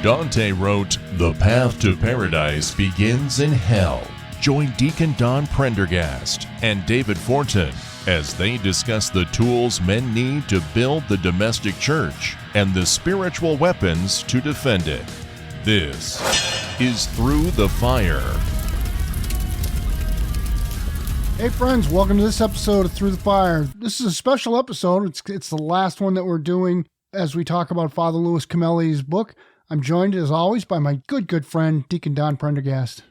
Dante wrote, "The path to paradise begins in hell." Join Deacon Don Prendergast and David Fortin as they discuss the tools men need to build the domestic church and the spiritual weapons to defend it. This is Through the Fire. Hey friends, welcome to this episode of Through the Fire. This is a special episode. It's the last one that we're doing as we talk about Father Louis Camelli's book. I'm joined, as always, by my good friend, Deacon Don Prendergast.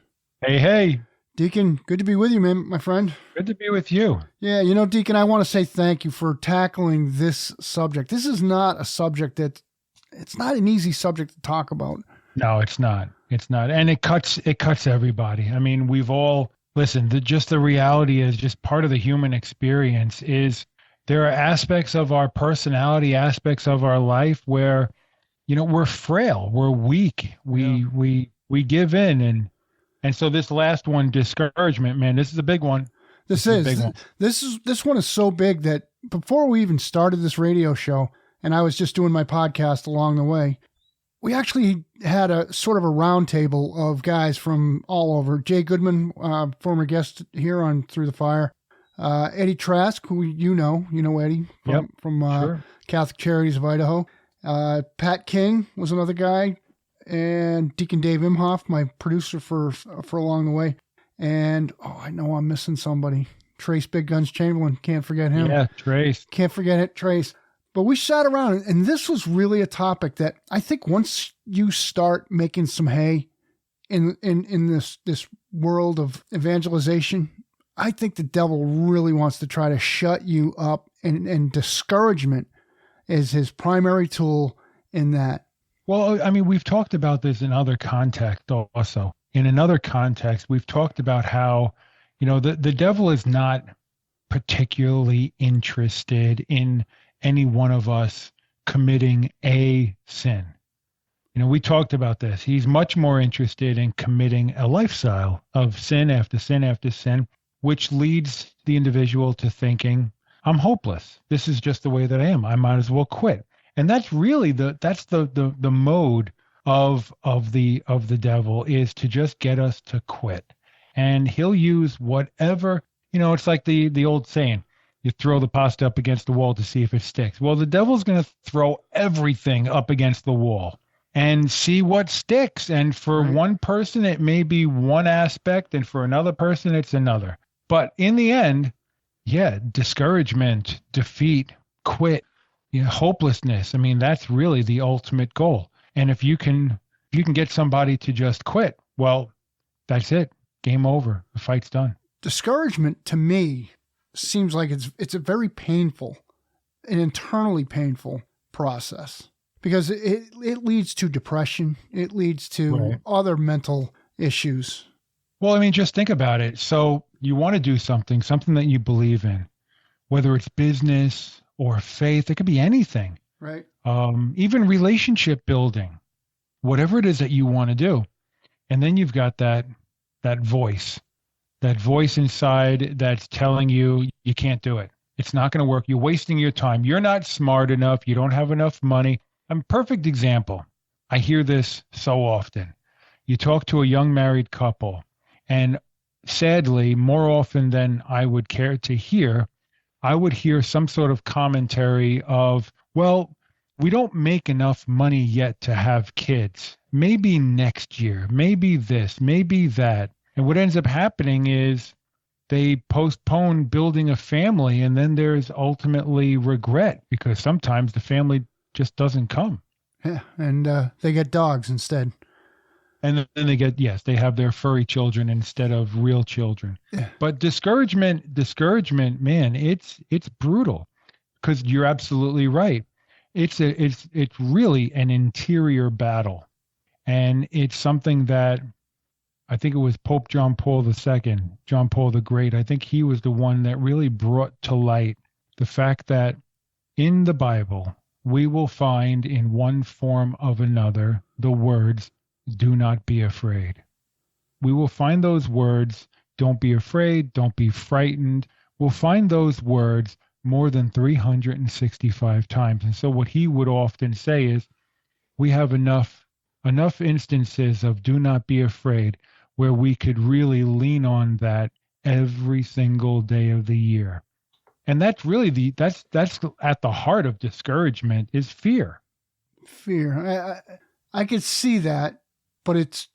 Hey. Deacon, good to be with you, man, my friend. Good to be with you. Yeah, Deacon, I want to say thank you for tackling this subject. This is not a subject it's not an easy subject to talk about. No, it's not. It's not. And it cuts everybody. I mean, we've all, listen, the reality is just part of the human experience is there are aspects of our personality, aspects of our life where, we're frail, we're weak, we give in. And so this last one, discouragement, man, this is a big one. This one is so big that before we even started this radio show, and I was just doing my podcast along the way, we actually had a sort of a round table of guys from all over. Jay Goodman, former guest here on Through the Fire. Eddie Trask, who you know Eddie from sure. Catholic Charities of Idaho. Pat King was another guy, and Deacon Dave Imhoff, my producer for along the way. And I know I'm missing somebody. Trace Big Guns Chamberlain, can't forget him. Yeah, Trace. Can't forget it, Trace. But we sat around, and this was really a topic that I think once you start making some hay in this world of evangelization, I think the devil really wants to try to shut you up, and discouragement is his primary tool in that. Well, I mean, we've talked about this in other contexts also. In another context, we've talked about how, the devil is not particularly interested in any one of us committing a sin. We talked about this. He's much more interested in committing a lifestyle of sin after sin after sin, which leads the individual to thinking, I'm hopeless. This is just the way that I am. I might as well quit. And that's really the mode of the devil, is to just get us to quit. And he'll use whatever, it's like the old saying, you throw the pasta up against the wall to see if it sticks. Well, the devil's going to throw everything up against the wall and see what sticks. And for one person, it may be one aspect, and for another person, it's another. But in the end, discouragement, defeat, quit, hopelessness. I mean, that's really the ultimate goal. And if you can get somebody to just quit, well, that's it. Game over. The fight's done. Discouragement, to me, seems like it's a very painful, an internally painful process, because it leads to depression. It leads to other mental issues. Well, I mean, just think about it. So you want to do something that you believe in, whether it's business or faith, it could be anything. Right. Even relationship building, whatever it is that you want to do. And then you've got that voice inside that's telling you can't do it. It's not going to work. You're wasting your time. You're not smart enough. You don't have enough money. Perfect example. I hear this so often. You talk to a young married couple, and sadly, more often than I would care to hear, I would hear some sort of commentary of, well, we don't make enough money yet to have kids. Maybe next year, maybe this, maybe that. And what ends up happening is they postpone building a family, and then there's ultimately regret, because sometimes the family just doesn't come. Yeah, and they get dogs instead. And then they have their furry children instead of real children. Yeah. But discouragement, man, it's brutal, because you're absolutely right. It's really an interior battle, and it's something that I think it was Pope John Paul II, John Paul the Great. I think he was the one that really brought to light the fact that in the Bible we will find in one form of another the words, "Do not be afraid." We will find those words, "Don't be afraid, don't be frightened." We'll find those words more than 365 times. And so what he would often say is, we have enough enough instances of do not be afraid where we could really lean on that every single day of the year. And that's really that's at the heart of discouragement is fear. Fear. I could see that, but it's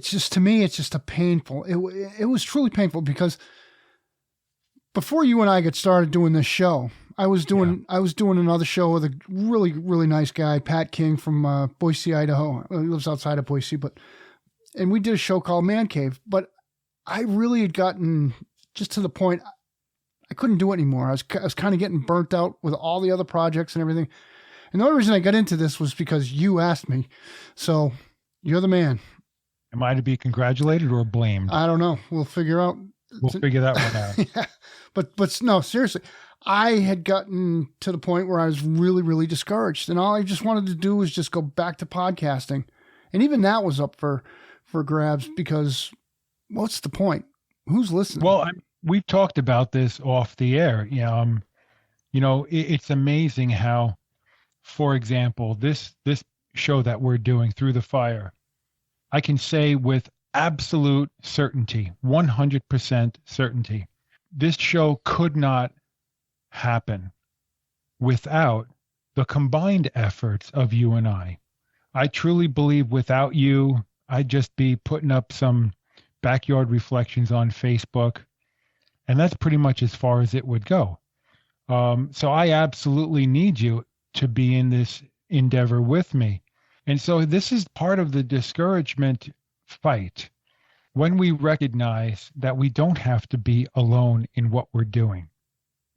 just, to me, it's just a painful. It was truly painful because before you and I got started doing this show, I was doing another show with a really, really nice guy, Pat King from Boise, Idaho. He lives outside of Boise, and we did a show called Man Cave. But I really had gotten just to the point I couldn't do it anymore. I was kind of getting burnt out with all the other projects and everything. And the only reason I got into this was because you asked me. So you're the man. Am I to be congratulated or blamed? I don't know. We'll figure out. We'll figure that one out. Yeah. But no, seriously, I had gotten to the point where I was really, really discouraged. And all I just wanted to do was just go back to podcasting. And even that was up for grabs because what's the point? Who's listening? Well, we've talked about this off the air. It's amazing how, for example, this show that we're doing, Through the Fire, I can say with absolute certainty, 100% certainty, this show could not happen without the combined efforts of you and I. I truly believe without you, I'd just be putting up some backyard reflections on Facebook, and that's pretty much as far as it would go. So I absolutely need you to be in this endeavor with me. And so this is part of the discouragement fight. When we recognize that we don't have to be alone in what we're doing,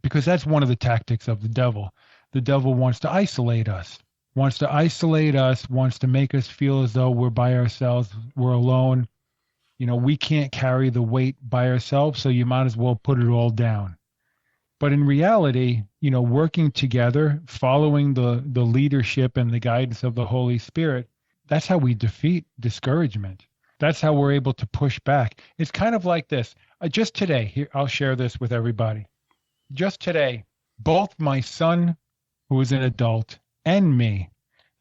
because that's one of the tactics of the devil. The devil wants to isolate us, wants to make us feel as though we're by ourselves, we're alone. We can't carry the weight by ourselves, so you might as well put it all down. But in reality, working together, following the leadership and the guidance of the Holy Spirit, that's how we defeat discouragement. That's how we're able to push back. It's kind of like this. Just today, here, I'll share this with everybody. Just today, both my son, who is an adult, and me,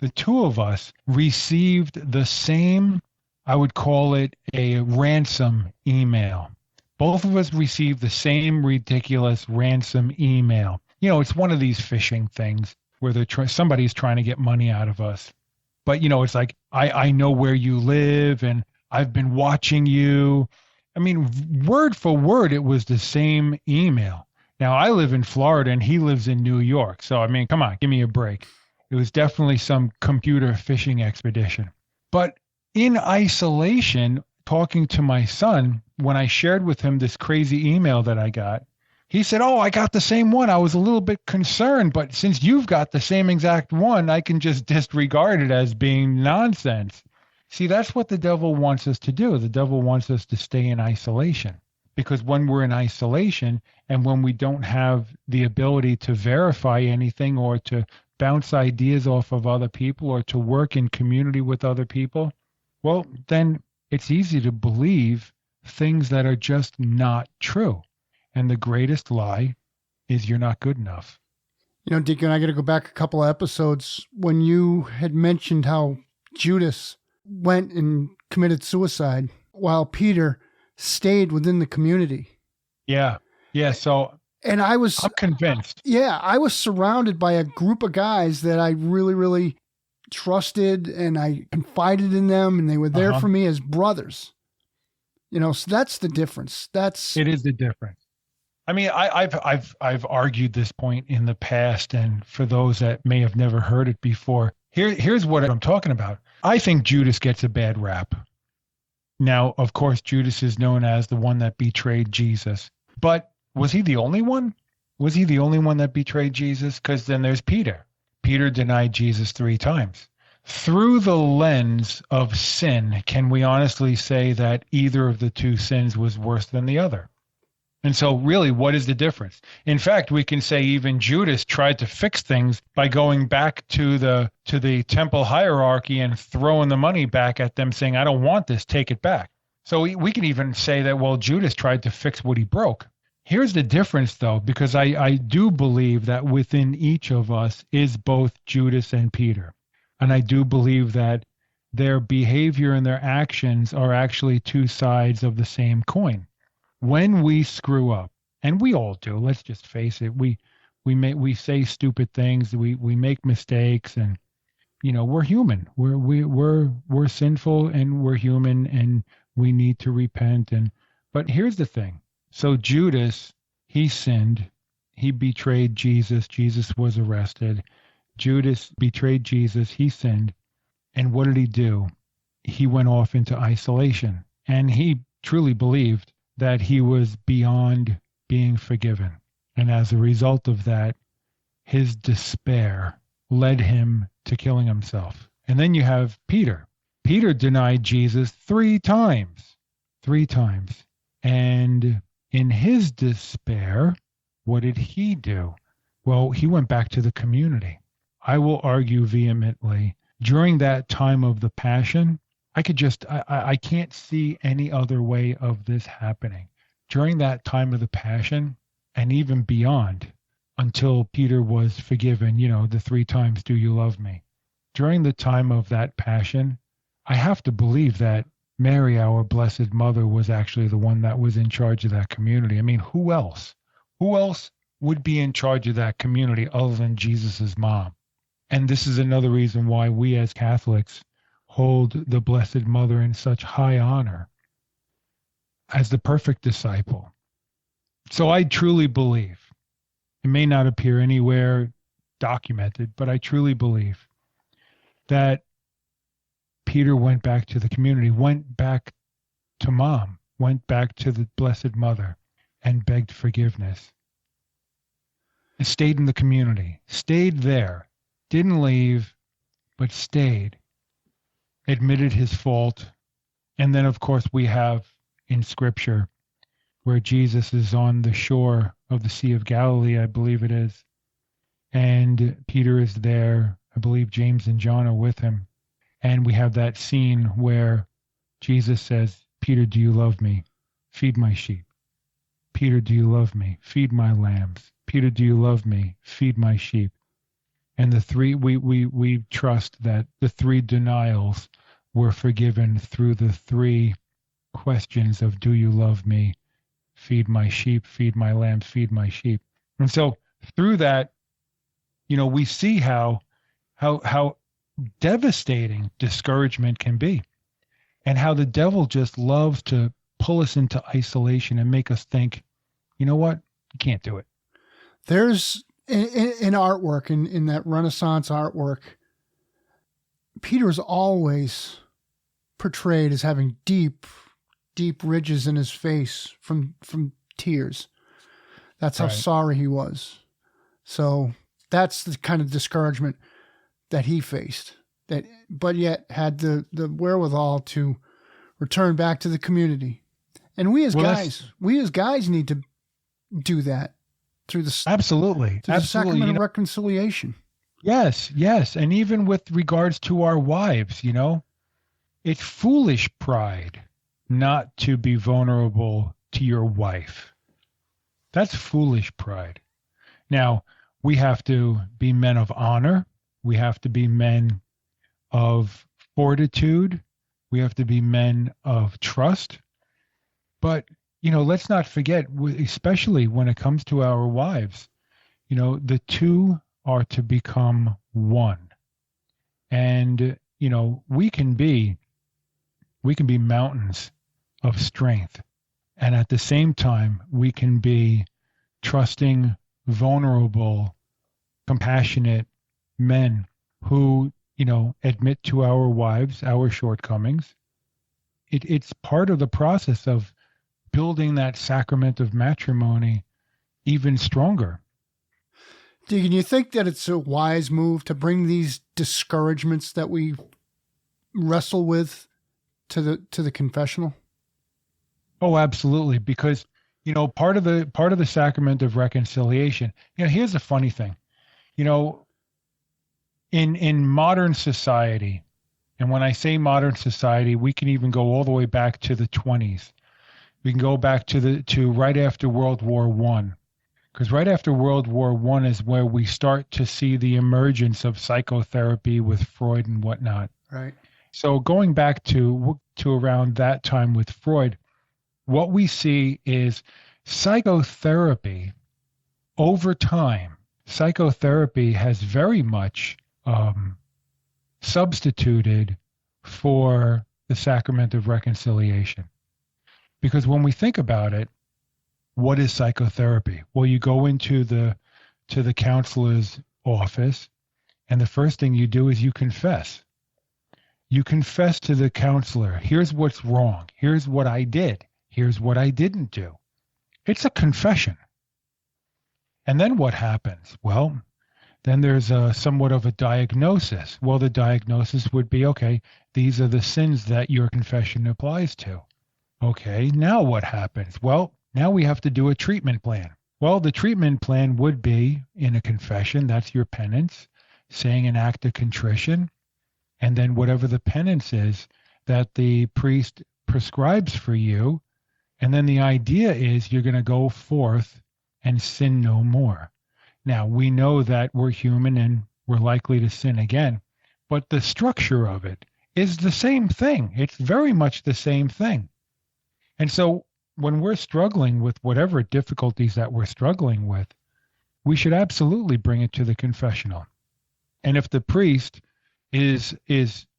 the two of us received the same, I would call it a ransom email. Both of us received the same ridiculous ransom email. It's one of these phishing things where somebody's trying to get money out of us. But, it's like, I know where you live and I've been watching you. I mean, word for word, it was the same email. Now, I live in Florida and he lives in New York. So, I mean, come on, give me a break. It was definitely some computer phishing expedition. But in isolation, talking to my son, when I shared with him this crazy email that I got, he said, "Oh, I got the same one. I was a little bit concerned, but since you've got the same exact one, I can just disregard it as being nonsense." See, that's what the devil wants us to do. The devil wants us to stay in isolation, because when we're in isolation and when we don't have the ability to verify anything or to bounce ideas off of other people or to work in community with other people, well, then it's easy to believe things that are just not true. And the greatest lie is you're not good enough. Deacon, I got to go back a couple of episodes when you had mentioned how Judas went and committed suicide while Peter stayed within the community. Yeah. So I'm convinced. Yeah. I was surrounded by a group of guys that I really, really trusted, and I confided in them, and they were there for me as brothers. So that's the difference. It is the difference. I mean, I've argued this point in the past, and for those that may have never heard it before, here's what I'm talking about. I think Judas gets a bad rap. Now, of course, Judas is known as the one that betrayed Jesus, but was he the only one? Was he the only one that betrayed Jesus? Because then there's Peter. Peter denied Jesus 3 times. Through the lens of sin, can we honestly say that either of the two sins was worse than the other? And so really, what is the difference? In fact, we can say even Judas tried to fix things by going back to the temple hierarchy and throwing the money back at them, saying, "I don't want this, take it back." So we can even say that, well, Judas tried to fix what he broke. Here's the difference, though, because I do believe that within each of us is both Judas and Peter. And I do believe that their behavior and their actions are actually two sides of the same coin. When we screw up, and we all do, let's just face it, we say stupid things, we make mistakes, and we're human. We're sinful, and we're human, and we need to repent. But here's the thing. So Judas, he sinned. He betrayed Jesus. Jesus was arrested. Judas betrayed Jesus. He sinned. And what did he do? He went off into isolation. And he truly believed that he was beyond being forgiven. And as a result of that, his despair led him to killing himself. And then you have Peter. Peter denied Jesus 3 times. 3 times. And in his despair, what did he do? Well, he went back to the community. I will argue vehemently, during that time of the Passion, I can't see any other way of this happening. During that time of the Passion, and even beyond, until Peter was forgiven, the 3 times, do you love me? During the time of that Passion, I have to believe that Mary, our Blessed Mother, was actually the one that was in charge of that community. I mean, who else? Who else would be in charge of that community other than Jesus's mom? And this is another reason why we as Catholics hold the Blessed Mother in such high honor as the perfect disciple. So I truly believe, it may not appear anywhere documented, but I truly believe that Peter went back to the community, went back to mom, went back to the Blessed Mother, and begged forgiveness. And stayed in the community, stayed there, didn't leave, but stayed, admitted his fault. And then, of course, we have in Scripture where Jesus is on the shore of the Sea of Galilee, I believe it is, and Peter is there. I believe James and John are with him. And we have that scene where Jesus says, Peter, do you love me? Feed my sheep. Peter, do you love me? Feed my lambs. Peter, do you love me? Feed my sheep. And the 3, we trust that the 3 denials were forgiven through the 3 questions of, do you love me? Feed my sheep, feed my lambs, feed my sheep. And so through that, we see how devastating discouragement can be, and how the devil just loves to pull us into isolation and make us think, you know what, you can't do it. There's in artwork, in that Renaissance artwork, Peter's always portrayed as having deep ridges in his face from tears. That's how Right. sorry he was. So that's the kind of discouragement that he faced, but yet had the wherewithal to return back to the community. And we as guys need to do that through the Absolutely. through the sacrament of reconciliation. Yes. And even with regards to our wives, it's foolish pride not to be vulnerable to your wife. That's foolish pride. Now, we have to be men of honor. We have to be men of fortitude. We have to be men of trust. But, let's not forget, especially when it comes to our wives, the 2 are to become one. And, we can be mountains of strength. And at the same time, we can be trusting, vulnerable, compassionate men who, admit to our wives our shortcomings. It's part of the process of building that sacrament of matrimony even stronger. Deacon, you think that it's a wise move to bring these discouragements that we wrestle with to the confessional? Oh, absolutely. Because, part of the sacrament of reconciliation, here's the funny thing, in modern society, and when I say modern society, we can even go all the way back to the 20s. We can go back to right after World War I, because right after World War I is where we start to see the emergence of psychotherapy with Freud and whatnot. Right. So going back to around that time with Freud, what we see is psychotherapy over time. Psychotherapy has very much substituted for the sacrament of reconciliation. Because when we think about it, what is psychotherapy? Well, you go into the counselor's office, and the first thing you do is you confess. You confess to the counselor, here's what's wrong. Here's what I did. Here's what I didn't do. It's a confession. And then what happens? Well, then there's somewhat of a diagnosis. Well, the diagnosis would be, okay, these are the sins that your confession applies to. Okay, now what happens? Well, now we have to do a treatment plan. Well, the treatment plan would be in a confession, that's your penance, saying an act of contrition, and then whatever the penance is that the priest prescribes for you. And then the idea is you're going to go forth and sin no more. Now, we know that we're human and we're likely to sin again, but the structure of it is the same thing. It's very much the same thing. And so when we're struggling with whatever difficulties that we're struggling with, we should absolutely bring it to the confessional. And if the priest is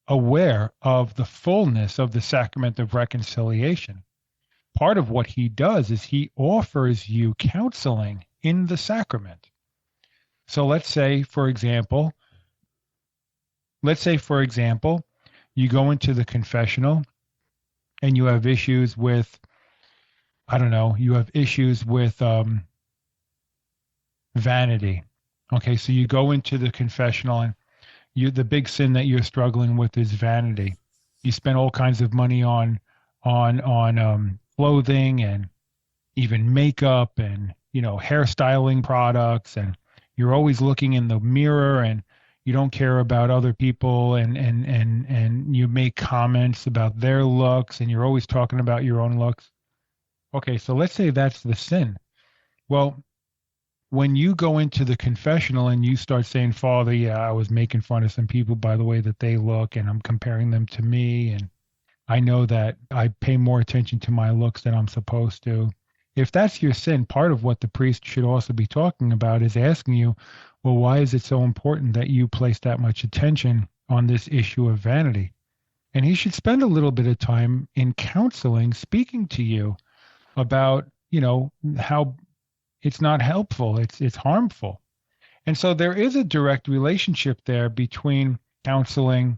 aware of the fullness of the sacrament of reconciliation, part of what he does is he offers you counseling in the sacrament. So let's say, for example, you go into the confessional and you have issues with, vanity. Okay, so you go into the confessional and the big sin that you're struggling with is vanity. You spend all kinds of money on clothing and even makeup and hairstyling products, and you're always looking in the mirror and you don't care about other people, and you make comments about their looks and you're always talking about your own looks. Okay, so let's say that's the sin. Well, when you go into the confessional and you start saying, Father, yeah, I was making fun of some people by the way that they look, and I'm comparing them to me, and I know that I pay more attention to my looks than I'm supposed to. If that's your sin, part of what the priest should also be talking about is asking you, well, why is it so important that you place that much attention on this issue of vanity? And he should spend a little bit of time in counseling, speaking to you about, how it's not helpful, it's harmful. And so there is a direct relationship there between counseling,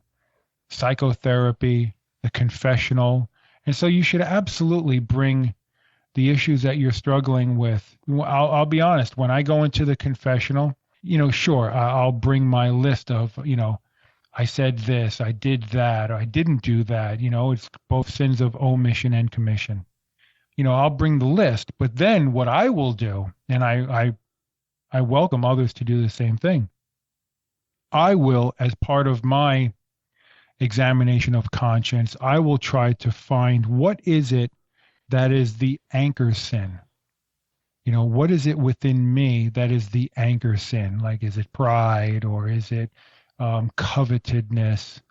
psychotherapy, the confessional. And so you should absolutely bring the issues that you're struggling with. I'll be honest, when I go into the confessional, sure, I'll bring my list of, I said this, I did that, or I didn't do that. It's both sins of omission and commission. I'll bring the list, but then what I will do, and I welcome others to do the same thing, I will, as part of my examination of conscience, I will try to find what is it that is the anchor sin. What is it within me that is the anchor sin? Like, is it pride, or is it covetousness?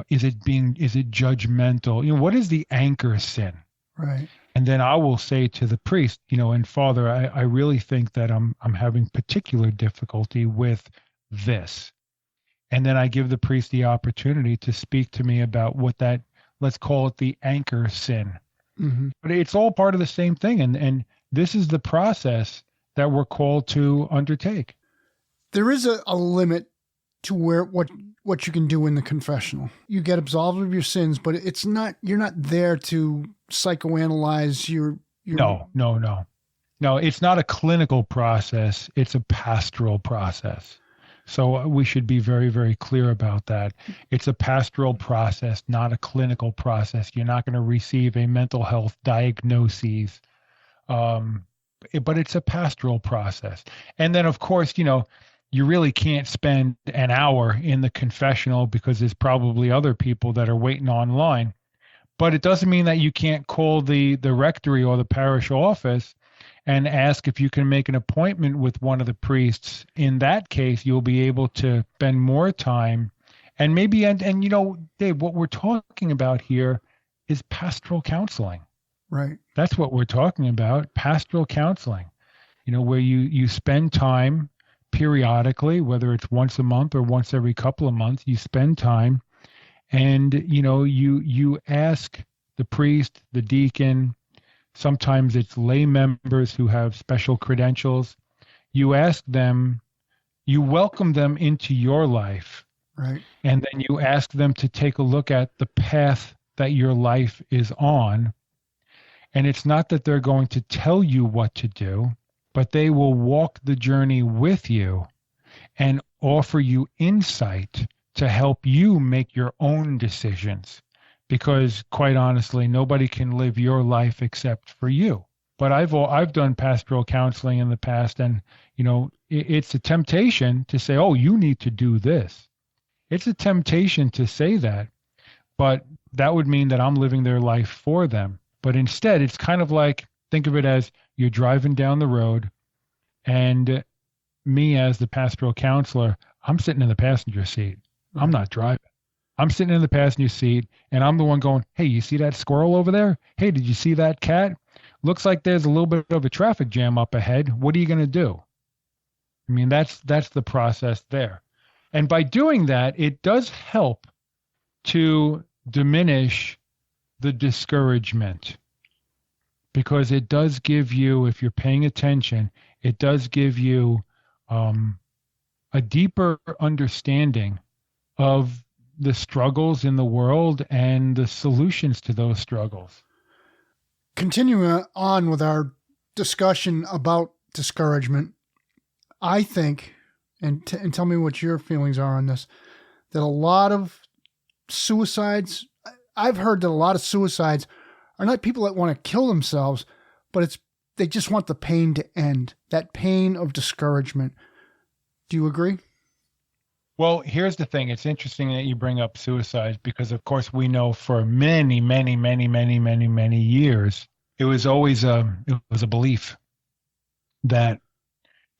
Is it judgmental? What is the anchor sin? Right. And then I will say to the priest, and Father, I really think that I'm having particular difficulty with this. And then I give the priest the opportunity to speak to me about what that, let's call it the anchor sin. Mm-hmm. But it's all part of the same thing. And this is the process that we're called to undertake. There is a limit to what you can do in the confessional. You get absolved of your sins, but you're not there to psychoanalyze your No, it's not a clinical process. It's a pastoral process. So we should be very, very clear about that. It's a pastoral process, not a clinical process. You're not going to receive a mental health diagnosis, but it's a pastoral process. And then, of course, you really can't spend an hour in the confessional because there's probably other people that are waiting online. But it doesn't mean that you can't call the rectory or the parish office and ask if you can make an appointment with one of the priests. In that case, you'll be able to spend more time And maybe, and Dave, what we're talking about here is pastoral counseling. Right. That's what we're talking about, pastoral counseling, where you spend time periodically, whether it's once a month or once every couple of months, you spend time and, you ask the priest, the deacon, sometimes it's lay members who have special credentials. You ask them, you welcome them into your life. Right. And then you ask them to take a look at the path that your life is on. And it's not that they're going to tell you what to do, but they will walk the journey with you and offer you insight to help you make your own decisions. Because quite honestly, nobody can live your life except for you. But I've done pastoral counseling in the past, and it's a temptation to say, "Oh, you need to do this." It's a temptation to say that, but that would mean that I'm living their life for them. But instead, it's kind of like, think of it as you're driving down the road, and me as the pastoral counselor, I'm sitting in the passenger seat. I'm not driving. I'm sitting in the passenger seat, and I'm the one going, "Hey, you see that squirrel over there? Hey, did you see that cat? Looks like there's a little bit of a traffic jam up ahead. What are you going to do?" I mean, that's the process there. And by doing that, it does help to diminish the discouragement, because it does give you, if you're paying attention, it does give you a deeper understanding of the struggles in the world and the solutions to those struggles. Continuing on with our discussion about discouragement, I think, and tell me what your feelings are on this, that a lot of suicides, I've heard that a lot of suicides are not people that want to kill themselves, but they just want the pain to end, that pain of discouragement. Do you agree? Well, here's the thing. It's interesting that you bring up suicide, because, of course, we know for many, many, many, many, many, many years, it was always a belief that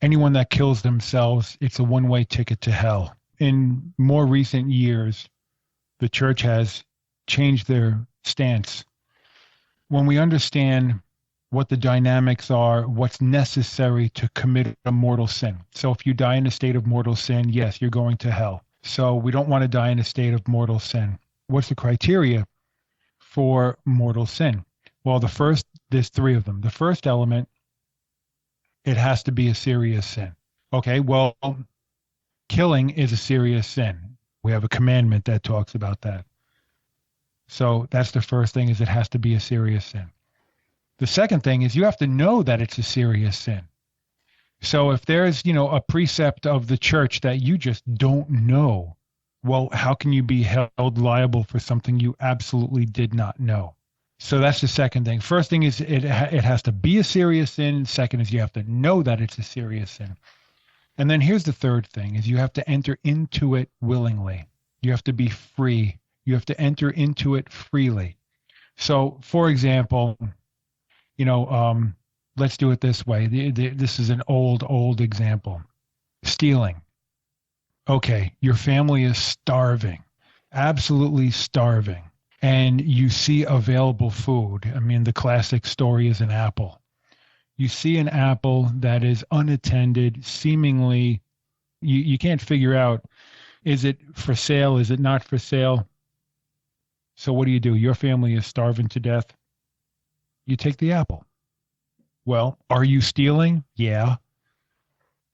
anyone that kills themselves, it's a one-way ticket to hell. In more recent years, the church has changed their stance. When we understand what the dynamics are, what's necessary to commit a mortal sin. So if you die in a state of mortal sin, yes, you're going to hell. So we don't want to die in a state of mortal sin. What's the criteria for mortal sin? Well, there's three of them. The first element, it has to be a serious sin. Okay, well, killing is a serious sin. We have a commandment that talks about that. So that's the first thing, is it has to be a serious sin. The second thing is you have to know that it's a serious sin. So if there's, a precept of the church that you just don't know, well, how can you be held liable for something you absolutely did not know? So that's the second thing. First thing is it has to be a serious sin. Second is you have to know that it's a serious sin. And then here's the third thing, is you have to enter into it willingly. You have to be free. You have to enter into it freely. So, for example, let's do it this way. This is an old example. Stealing. Okay, your family is starving, absolutely starving, and you see available food. I mean, the classic story is an apple. You see an apple that is unattended, seemingly, you can't figure out, is it for sale, is it not for sale? So what do? Your family is starving to death. You take the apple. Well, are you stealing? Yeah.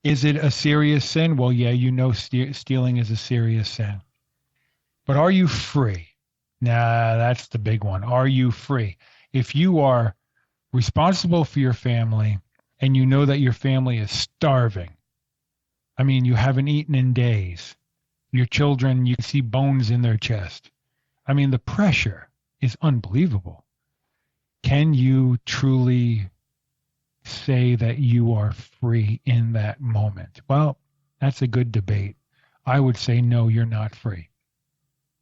Is it a serious sin? Well, yeah, stealing is a serious sin. But are you free? Nah, that's the big one. Are you free? If you are responsible for your family and you know that your family is starving, I mean, you haven't eaten in days. Your children, you can see bones in their chest. I mean, the pressure is unbelievable. Can you truly say that you are free in that moment? Well, that's a good debate. I would say, no, you're not free.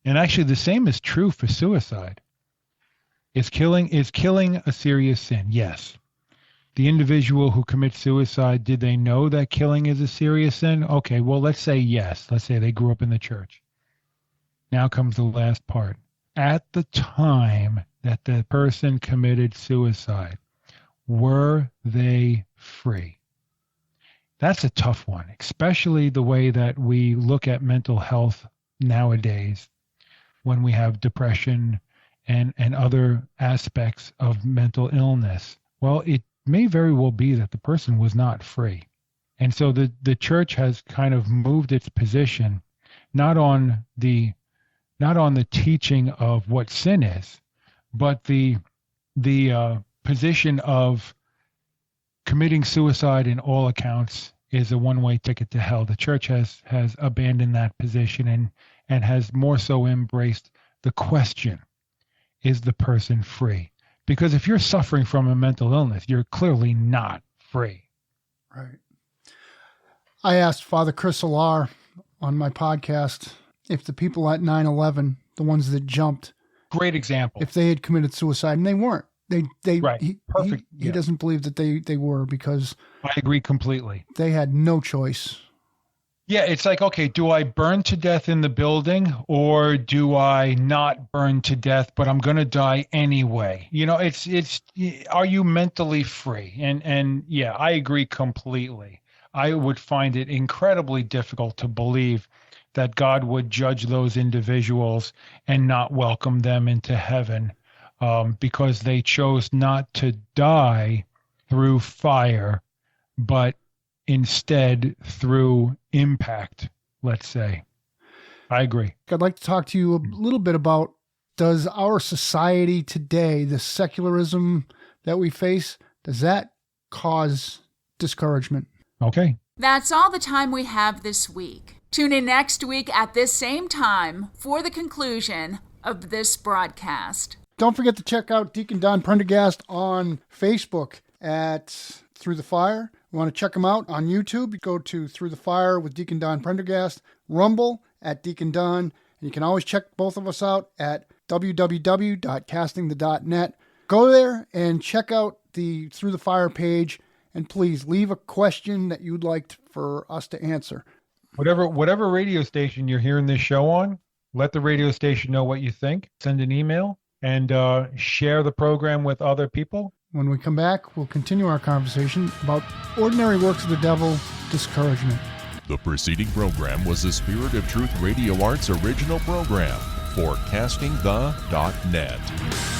And actually, the same is true for suicide. Is killing a serious sin? Yes. The individual who commits suicide, did they know that killing is a serious sin? Okay, well, let's say yes. Let's say they grew up in the church. Now comes the last part. At the time that the person committed suicide, were they free? That's a tough one, especially the way that we look at mental health nowadays when we have depression and other aspects of mental illness. Well, it may very well be that the person was not free. And so the church has kind of moved its position not on the teaching of what sin is, but the position of committing suicide in all accounts is a one-way ticket to hell. The church has abandoned that position and has more so embraced the question, is the person free? Because if you're suffering from a mental illness, you're clearly not free. Right. I asked Father Chris Alar on my podcast if the people at 9/11, the ones that jumped, great example, if they had committed suicide, and they weren't. They right. Perfect. He doesn't believe that they were, because I agree completely. They had no choice. Yeah, it's like, okay, do I burn to death in the building, or do I not burn to death, but I'm going to die anyway? You know, it's are you mentally free? And yeah, I agree completely. I would find it incredibly difficult to believe that God would judge those individuals and not welcome them into heaven, because they chose not to die through fire, but instead through impact, let's say. I agree. I'd like to talk to you a little bit about, does our society today, the secularism that we face, does that cause discouragement? Okay. That's all the time we have this week. Tune in next week at this same time for the conclusion of this broadcast. Don't forget to check out Deacon Don Prendergast on Facebook at Through the Fire. You want to check him out on YouTube, you go to Through the Fire with Deacon Don Prendergast, Rumble at Deacon Don, and you can always check both of us out at www.castingthe.net. Go there and check out the Through the Fire page, and please leave a question that you'd like for us to answer. Whatever radio station you're hearing this show on, let the radio station know what you think. Send an email and share the program with other people. When we come back, we'll continue our conversation about ordinary works of the devil, discouragement. The preceding program was the Spirit of Truth Radio Arts original program for CastingThe.net.